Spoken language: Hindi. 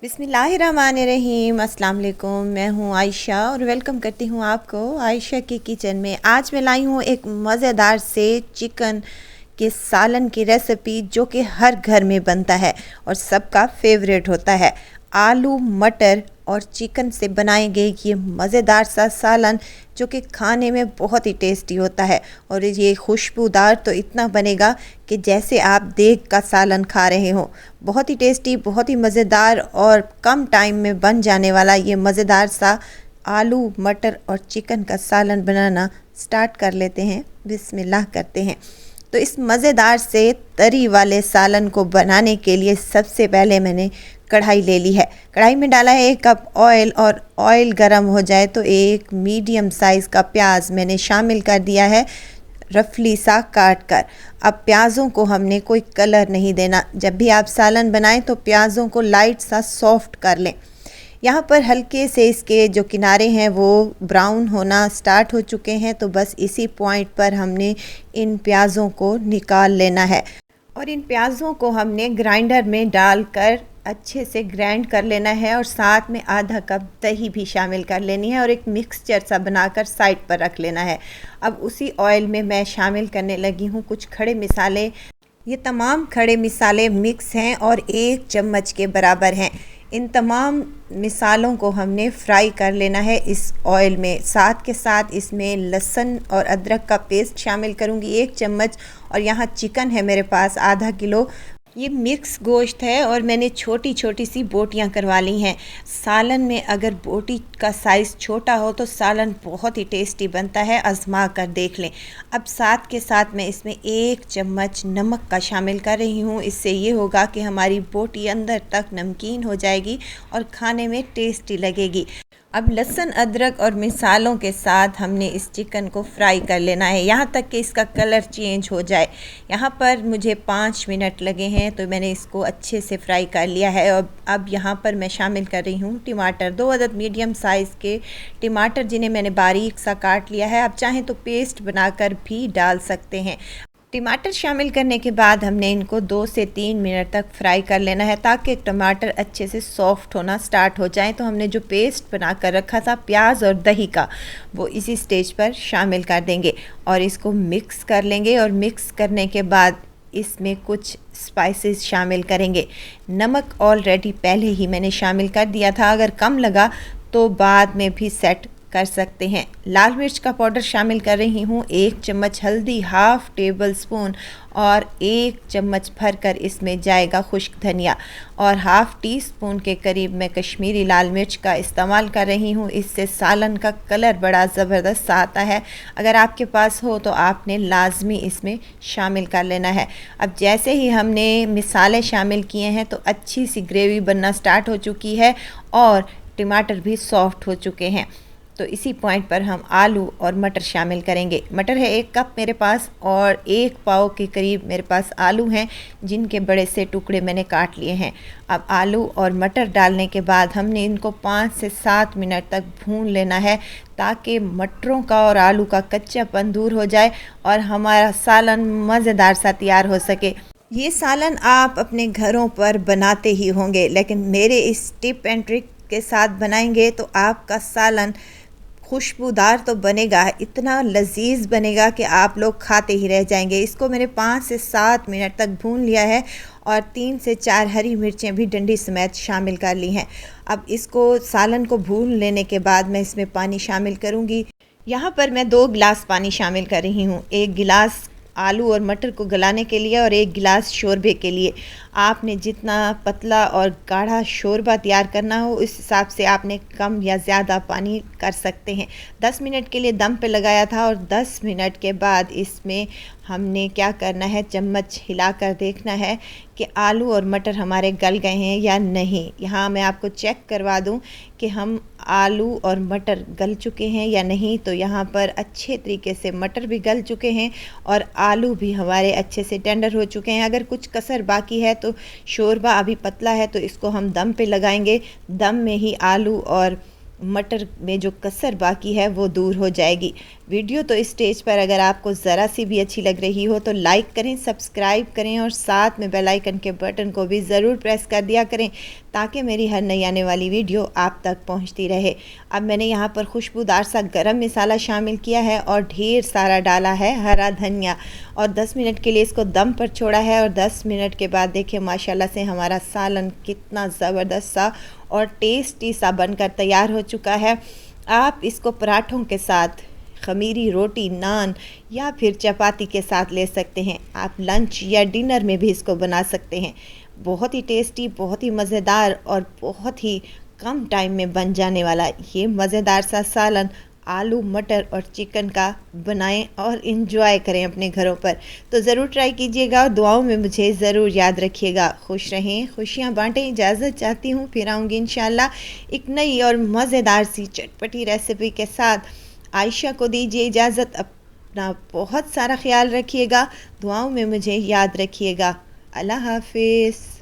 बिस्मिल्लाहिर्रहमानिर्रहीम। अस्सलाम वालेकुम। मैं हूँ आयशा और वेलकम करती हूँ आपको आयशा की किचन में। आज मैं लाई हूँ एक मज़ेदार से चिकन के सालन की रेसिपी जो कि हर घर में बनता है और सबका फेवरेट होता है। आलू मटर और चिकन से बनाएंगे ये मज़ेदार सा सालन जो कि खाने में बहुत ही टेस्टी होता है और ये खुशबूदार तो इतना बनेगा कि जैसे आप देग का सालन खा रहे हो। बहुत ही टेस्टी, बहुत ही मज़ेदार और कम टाइम में बन जाने वाला ये मज़ेदार सा आलू मटर और चिकन का सालन बनाना स्टार्ट कर लेते हैं। बिस्मिल्लाह करते हैं। तो इस मज़ेदार से तरी वाले सालन को बनाने के लिए सबसे पहले मैंने कढ़ाई ले ली है। कढ़ाई में डाला है 1 कप ऑयल और ऑयल गर्म हो जाए तो एक मीडियम साइज़ का प्याज मैंने शामिल कर दिया है, रफली सा काट कर। अब प्याज़ों को हमने कोई कलर नहीं देना। जब भी आप सालन बनाएं तो प्याज़ों को लाइट सा सॉफ्ट कर लें। यहाँ पर हल्के से इसके जो किनारे हैं वो ब्राउन होना स्टार्ट हो चुके हैं, तो बस इसी पॉइंट पर हमने इन प्याज़ों को निकाल लेना है और इन प्याज़ों को हमने ग्राइंडर में डालकर अच्छे से ग्राइंड कर लेना है और साथ में आधा कप दही भी शामिल कर लेनी है और एक मिक्सचर सा बनाकर साइड पर रख लेना है। अब उसी ऑयल में मैं शामिल करने लगी हूँ कुछ खड़े मिसाले। ये तमाम खड़े मिसाले मिक्स हैं और 1 चम्मच के बराबर हैं। इन तमाम मिसालों को हमने फ्राई कर लेना है इस ऑयल में। साथ के साथ इसमें लहसुन और अदरक का पेस्ट शामिल करूँगी 1 चम्मच और यहाँ चिकन है मेरे पास आधा किलो। ये मिक्स गोश्त है और मैंने छोटी छोटी सी बोटियां करवा ली हैं। सालन में अगर बोटी का साइज़ छोटा हो तो सालन बहुत ही टेस्टी बनता है, आजमा कर देख लें। अब साथ के साथ मैं इसमें 1 चम्मच नमक का शामिल कर रही हूँ। इससे ये होगा कि हमारी बोटी अंदर तक नमकीन हो जाएगी और खाने में टेस्टी लगेगी। अब लहसुन अदरक और मिसालों के साथ हमने इस चिकन को फ्राई कर लेना है यहाँ तक कि इसका कलर चेंज हो जाए। यहाँ पर मुझे 5 मिनट लगे हैं तो मैंने इसको अच्छे से फ्राई कर लिया है। और अब यहाँ पर मैं शामिल कर रही हूँ टमाटर, 2 अदद मीडियम साइज़ के टमाटर जिन्हें मैंने बारीक सा काट लिया है। आप चाहें तो पेस्ट बनाकर भी डाल सकते हैं। टमाटर शामिल करने के बाद हमने इनको 2 से 3 मिनट तक फ्राई कर लेना है ताकि टमाटर अच्छे से सॉफ्ट होना स्टार्ट हो जाए। तो हमने जो पेस्ट बना कर रखा था प्याज और दही का वो इसी स्टेज पर शामिल कर देंगे और इसको मिक्स कर लेंगे। और मिक्स करने के बाद इसमें कुछ स्पाइसेस शामिल करेंगे। नमक ऑलरेडी पहले ही मैंने शामिल कर दिया था, अगर कम लगा तो बाद में भी सेट कर सकते हैं। लाल मिर्च का पाउडर शामिल कर रही हूँ, 1 चम्मच हल्दी, हाफ टेबल स्पून और 1 चम्मच भरकर इसमें जाएगा खुश्क धनिया और हाफ टी स्पून के करीब मैं कश्मीरी लाल मिर्च का इस्तेमाल कर रही हूँ। इससे सालन का कलर बड़ा ज़बरदस्त आता है। अगर आपके पास हो तो आपने लाजमी इसमें शामिल कर लेना है। अब जैसे ही हमने मिसाले शामिल किए हैं तो अच्छी सी ग्रेवी बनना स्टार्ट हो चुकी है और टमाटर भी सॉफ्ट हो चुके हैं। तो इसी पॉइंट पर हम आलू और मटर शामिल करेंगे। मटर है 1 कप मेरे पास और 1 पाव के करीब मेरे पास आलू हैं जिनके बड़े से टुकड़े मैंने काट लिए हैं। अब आलू और मटर डालने के बाद हमने इनको 5 से 7 मिनट तक भून लेना है ताकि मटरों का और आलू का कच्चापन दूर हो जाए और हमारा सालन मज़ेदार सा तैयार हो सके। ये सालन आप अपने घरों पर बनाते ही होंगे, लेकिन मेरे इस टिप एंड ट्रिक के साथ बनाएंगे तो आपका सालन खुशबूदार तो बनेगा, इतना लजीज बनेगा कि आप लोग खाते ही रह जाएंगे। इसको मैंने 5 से 7 मिनट तक भून लिया है और 3 से 4 हरी मिर्चें भी डंडी समेत शामिल कर ली हैं। अब इसको सालन को भून लेने के बाद मैं इसमें पानी शामिल करूँगी। यहाँ पर मैं 2 गिलास पानी शामिल कर रही हूँ, 1 गिलास आलू और मटर को गलाने के लिए और 1 गिलास शोरबे के लिए। आपने जितना पतला और गाढ़ा शोरबा तैयार करना हो उस हिसाब से आपने कम या ज़्यादा पानी कर सकते हैं। 10 मिनट के लिए दम पे लगाया था और 10 मिनट के बाद इसमें हमने क्या करना है, चम्मच हिलाकर देखना है कि आलू और मटर हमारे गल गए हैं या नहीं। यहाँ मैं आपको चेक करवा दूँ कि हम आलू और मटर गल चुके हैं या नहीं। तो यहाँ पर अच्छे तरीके से मटर भी गल चुके हैं और आलू भी हमारे अच्छे से टेंडर हो चुके हैं। अगर कुछ कसर बाकी है तो शोरबा अभी पतला है तो इसको हम दम पे लगाएंगे। दम में ही आलू और मटर में जो कसर बाकी है वो दूर हो जाएगी। वीडियो तो इस स्टेज पर अगर आपको ज़रा सी भी अच्छी लग रही हो तो लाइक करें, सब्सक्राइब करें और साथ में बेल आइकन के बटन को भी ज़रूर प्रेस कर दिया करें ताकि मेरी हर नई आने वाली वीडियो आप तक पहुंचती रहे। अब मैंने यहाँ पर खुशबूदार सा गरम मसाला शामिल किया है और ढेर सारा डाला है हरा धनिया और 10 मिनट के लिए इसको दम पर छोड़ा है। और 10 मिनट के बाद देखिए माशाल्लाह से हमारा सालन कितना ज़बरदस्त सा और टेस्टी सा बनकर तैयार हो चुका है। आप इसको पराठों के साथ, खमीरी रोटी, नान या फिर चपाती के साथ ले सकते हैं। आप लंच या डिनर में भी इसको बना सकते हैं। बहुत ही टेस्टी, बहुत ही मज़ेदार और बहुत ही कम टाइम में बन जाने वाला ये मज़ेदार सा सालन आलू मटर और चिकन का बनाएं और इन्जॉय करें अपने घरों पर। तो ज़रूर ट्राई कीजिएगा और दुआओं में मुझे ज़रूर याद रखिएगा। खुश रहें, खुशियाँ बांटें। इजाज़त चाहती हूँ, फिर आऊँगी इंशाल्लाह एक नई और मज़ेदार सी चटपटी रेसिपी के साथ। आयशा को दीजिए इजाज़त। अपना बहुत सारा ख्याल रखिएगा, दुआओं में मुझे याद रखिएगा। अल्लाह हाफिज़।